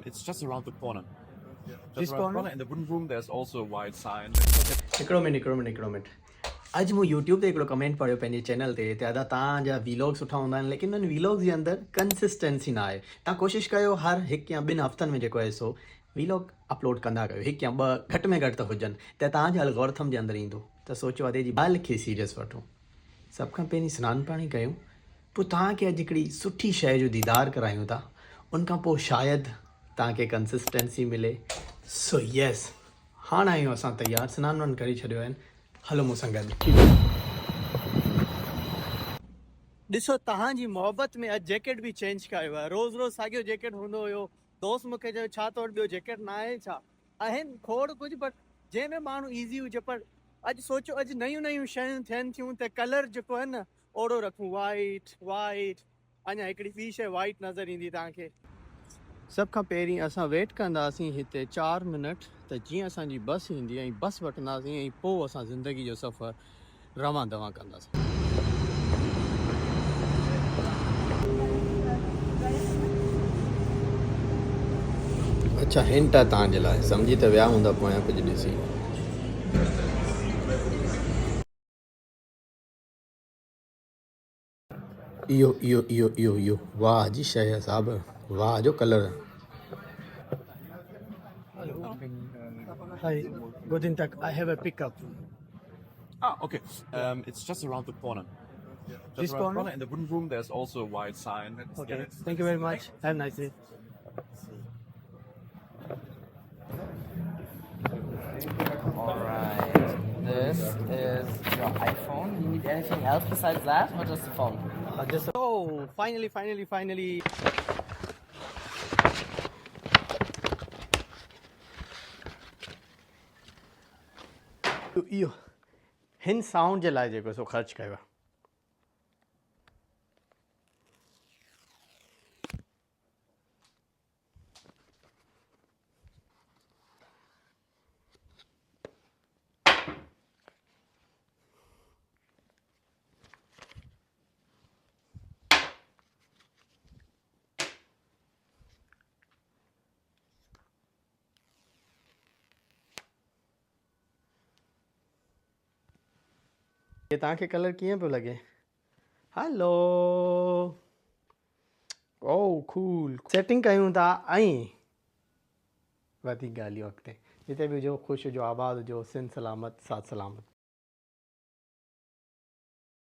It's just around the corner. This Just around the corner? corner. In the wooden room, there's also a white sign. हिकिड़ो minute अॼु मूं YouTube ते हिकिड़ो comment पढ़ियो पंहिंजे channel ते दादा तव्हांजा वीलॉग सुठा हूंदा आहिनि लेकिन उन वीलॉग्स जे अंदरि कंसिस्टेंसी न आहे तव्हां कोशिशि कयो हर हिकु या ॿिनि हफ़्तनि में जेको आहे सो वीलॉग अपलोड कंदा कयो हिकु या ॿ घटि में घटि त हुजनि त तव्हांजे अलगोरिथम जे अंदरि ईंदो त सोचो अॼु जी ॻाल्हि खे सीरियस वठूं सभ खां पहिरीं सनानु पाणी कयूं पोइ तव्हांखे अॼु हिकिड़ी सुठी शइ जो दीदार करायूं था उन खां पोइ शायदि तव्हांखे कंसिस्टेंसी मिले सो यस हाणे आहियूं असां तयारु सनानु वानु करे छॾियो आहिनि हलो मूंसां गॾु ॾिसो तव्हांजी मोहबत में अॼु जैकेट बि चेंज कयो आहे रोज़ रोज़ साॻियो जैकेट हूंदो हुयो दोस्त मूंखे चयो छा तो वटि ॿियो जैकेट न आहे छा आहिनि खोड़ कुझु बट जंहिंमें माण्हू ईज़ी हुजे पर अॼु सोचो अॼु नयूं नयूं शयूं थियनि थियूं त कलर जेको आहे न ओड़ो रखूं वाइट अञा हिकिड़ी ॿी शइ वाइट नज़र ईंदी तव्हांखे सभ खां पहिरीं असां वेट कंदासीं हिते 4 मिनट त जीअं असांजी बस ईंदी ऐं बस वठंदासीं ऐं पोइ असां ज़िंदगी जो सफ़र रवां दवां कंदासीं अच्छा हिंट आहे तव्हांजे लाइ सम्झी त विया हूंदा पोयां कुझु ॾिसी इहो वाह जी शइ आहे साहिबु वाह जो colour Hi, guten Tag. I have a pickup. Ah, okay. It's just around the corner. Just This around the corner? corner. In the wooden room, there's also a white sign. Okay. Thank you very much. Have a nice day. Alright, this is your iPhone. You need anything else besides that, or just the phone? Oh, finally. इहो हिन sound जे लाइ जेको सो ख़र्च कयो आहे ये तव्हांखे colour कीअं पियो लॻे हलो ओ कूल सेटिंग कयूं था ऐं वधीक ॻाल्हियूं अॻिते जिते बि हुजो ख़ुशि हुजो आबाद हुजो सिंध सलामत साथ सलामत